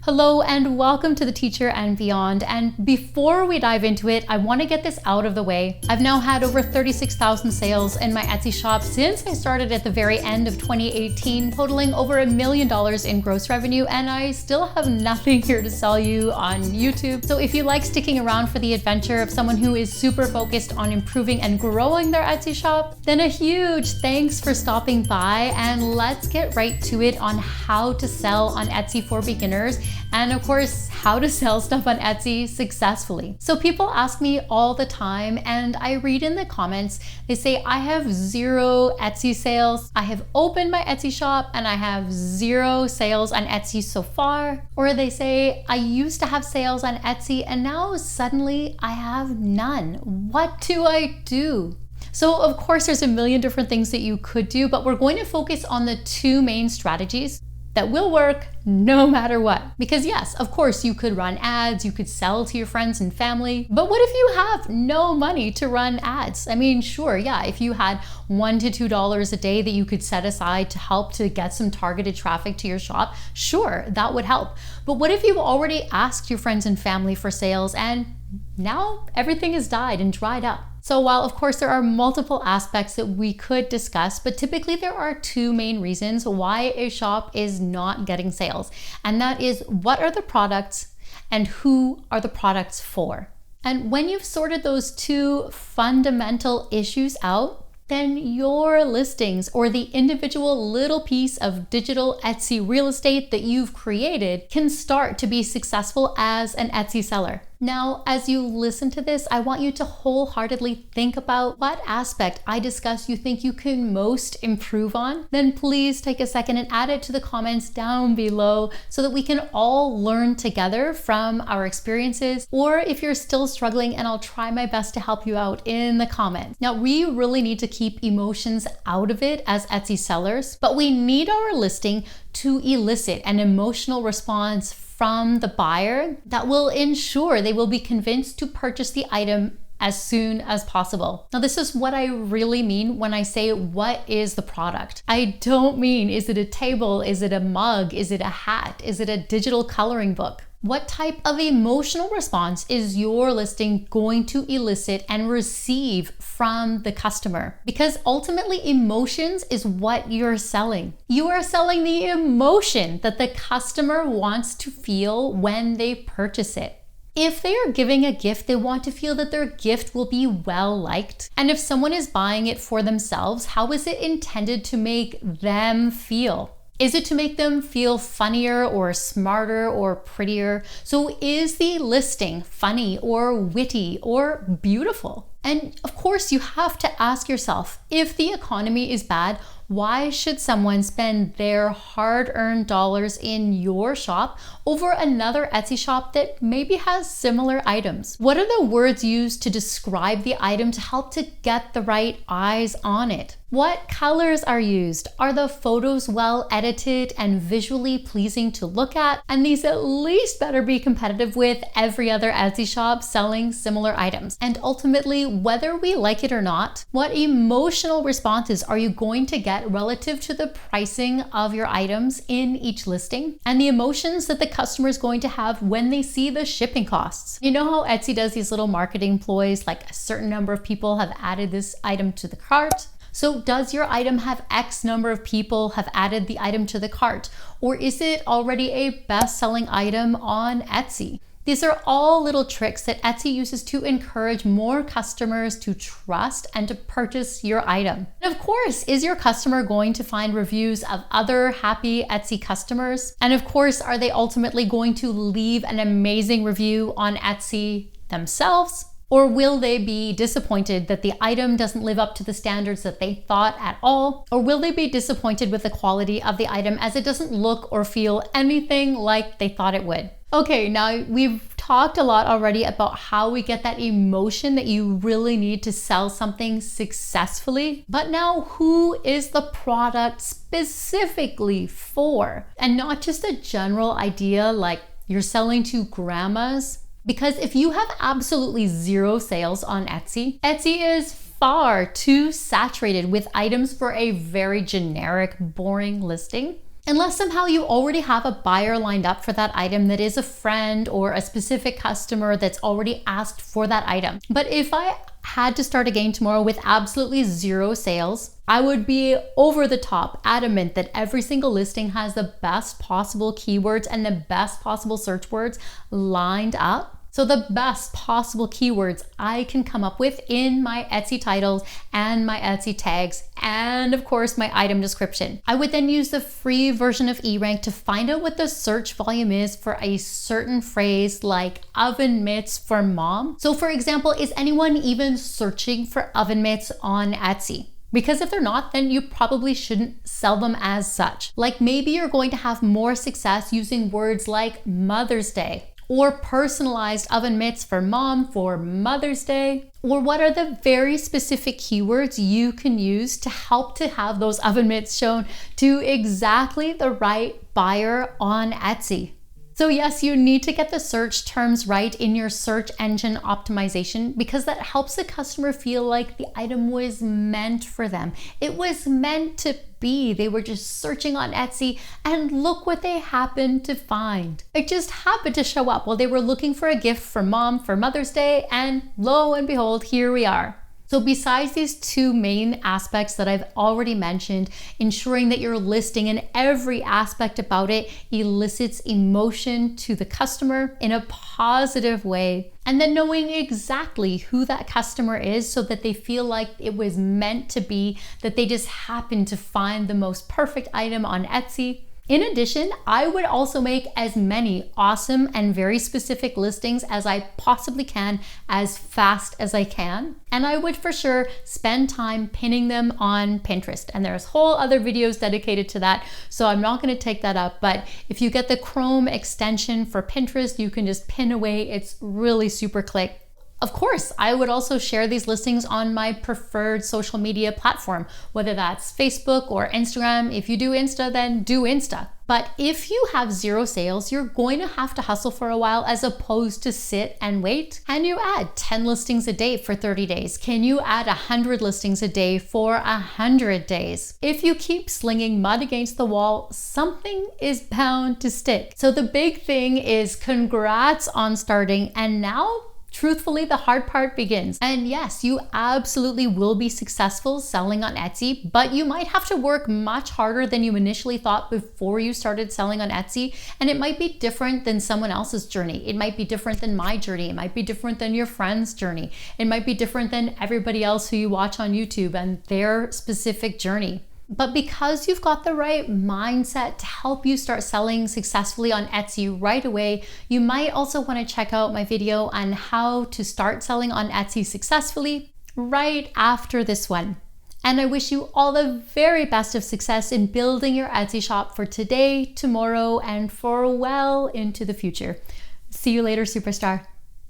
Hello and welcome to The Teacher and Beyond. And before we dive into it, I want to get this out of the way. I've now had over 36,000 sales in my Etsy shop since I started at the very end of 2018, totaling over $1 million in gross revenue, and I still have nothing here to sell you on YouTube. So if you like sticking around for the adventure of someone who is super focused on improving and growing their Etsy shop, then a huge thanks for stopping by, and let's get right to it on how to sell on Etsy for beginners, and of course, how to sell stuff on Etsy successfully. So people ask me all the time, and I read in the comments, they say, I have 0 Etsy sales. I have opened my Etsy shop and I have 0 sales on Etsy so far. Or they say, I used to have sales on Etsy and now suddenly I have none. What do I do? So of course, there's a million different things that you could do, but we're going to focus on the 2 main strategies that will work no matter what. Because yes, of course, you could run ads, you could sell to your friends and family, but what if you have no money to run ads? I mean, sure, yeah, if you had $1 to $2 a day that you could set aside to help to get some targeted traffic to your shop, sure, that would help. But what if you've already asked your friends and family for sales and now everything has died and dried up? So while of course there are multiple aspects that we could discuss, but typically there are 2 main reasons why a shop is not getting sales. And that is, what are the products and who are the products for? And when you've sorted those 2 fundamental issues out, then your listings or the individual little piece of digital Etsy real estate that you've created can start to be successful as an Etsy seller. Now, as you listen to this, I want you to wholeheartedly think about what aspect I discussed you think you can most improve on. Then please take a second and add it to the comments down below so that we can all learn together from our experiences. Or if you're still struggling, and I'll try my best to help you out in the comments. Now, we really need to keep emotions out of it as Etsy sellers, but we need our listing to elicit an emotional response from the buyer that will ensure they will be convinced to purchase the item as soon as possible. Now, this is what I really mean when I say, what is the product? I don't mean, is it a table? Is it a mug? Is it a hat? Is it a digital coloring book? What type of emotional response is your listing going to elicit and receive from the customer? Because ultimately, emotions is what you're selling. You are selling the emotion that the customer wants to feel when they purchase it. If they are giving a gift, they want to feel that their gift will be well liked. And if someone is buying it for themselves, how is it intended to make them feel? Is it to make them feel funnier or smarter or prettier? So is the listing funny or witty or beautiful? And of course, you have to ask yourself, if the economy is bad, why should someone spend their hard-earned dollars in your shop over another Etsy shop that maybe has similar items? What are the words used to describe the item to help to get the right eyes on it? What colors are used? Are the photos well edited and visually pleasing to look at? And these at least better be competitive with every other Etsy shop selling similar items. And ultimately, whether we like it or not, what emotional responses are you going to get relative to the pricing of your items in each listing, and the emotions that the customer is going to have when they see the shipping costs? You know how Etsy does these little marketing ploys, like a certain number of people have added this item to the cart? So does your item have X number of people have added the item to the cart? Or is it already a best-selling item on Etsy? These are all little tricks that Etsy uses to encourage more customers to trust and to purchase your item. And of course, is your customer going to find reviews of other happy Etsy customers? And of course, are they ultimately going to leave an amazing review on Etsy themselves? Or will they be disappointed that the item doesn't live up to the standards that they thought at all? Or will they be disappointed with the quality of the item as it doesn't look or feel anything like they thought it would? Okay, now we've talked a lot already about how we get that emotion that you really need to sell something successfully. But now, who is the product specifically for? And not just a general idea like you're selling to grandmas. Because if you have absolutely 0 sales on Etsy, Etsy is far too saturated with items for a very generic, boring listing. Unless somehow you already have a buyer lined up for that item that is a friend or a specific customer that's already asked for that item. But if I had to start again tomorrow with absolutely zero sales, I would be over the top adamant that every single listing has the best possible keywords and the best possible search words lined up. So the best possible keywords I can come up with in my Etsy titles and my Etsy tags, and of course my item description. I would then use the free version of eRank to find out what the search volume is for a certain phrase like oven mitts for mom. So for example, is anyone even searching for oven mitts on Etsy? Because if they're not, then you probably shouldn't sell them as such. Like maybe you're going to have more success using words like Mother's Day, or personalized oven mitts for mom for Mother's Day? Or what are the very specific keywords you can use to help to have those oven mitts shown to exactly the right buyer on Etsy? So yes, you need to get the search terms right in your search engine optimization because that helps the customer feel like the item was meant for them. It was meant to be. They were just searching on Etsy and look what they happened to find. It just happened to show up while they were looking for a gift for mom for Mother's Day, and lo and behold, here we are. So besides these two main aspects that I've already mentioned, ensuring that your listing and every aspect about it elicits emotion to the customer in a positive way, and then knowing exactly who that customer is so that they feel like it was meant to be, that they just happened to find the most perfect item on Etsy. In addition, I would also make as many awesome and very specific listings as I possibly can as fast as I can. And I would for sure spend time pinning them on Pinterest. And there's whole other videos dedicated to that, so I'm not going to take that up. But if you get the Chrome extension for Pinterest, you can just pin away. It's really super quick. Of course, I would also share these listings on my preferred social media platform, whether that's Facebook or Instagram. If you do Insta, then do Insta. But if you have zero sales, you're going to have to hustle for a while as opposed to sit and wait. Can you add 10 listings a day for 30 days? Can you add 100 listings a day for 100 days? If you keep slinging mud against the wall, something is bound to stick. So the big thing is congrats on starting, and now truthfully, the hard part begins. And yes, you absolutely will be successful selling on Etsy, but you might have to work much harder than you initially thought before you started selling on Etsy. And it might be different than someone else's journey. It might be different than my journey. It might be different than your friend's journey. It might be different than everybody else who you watch on YouTube and their specific journey. But because you've got the right mindset to help you start selling successfully on Etsy right away, you might also want to check out my video on how to start selling on Etsy successfully right after this one. And I wish you all the very best of success in building your Etsy shop for today, tomorrow, and for well into the future. See you later, superstar.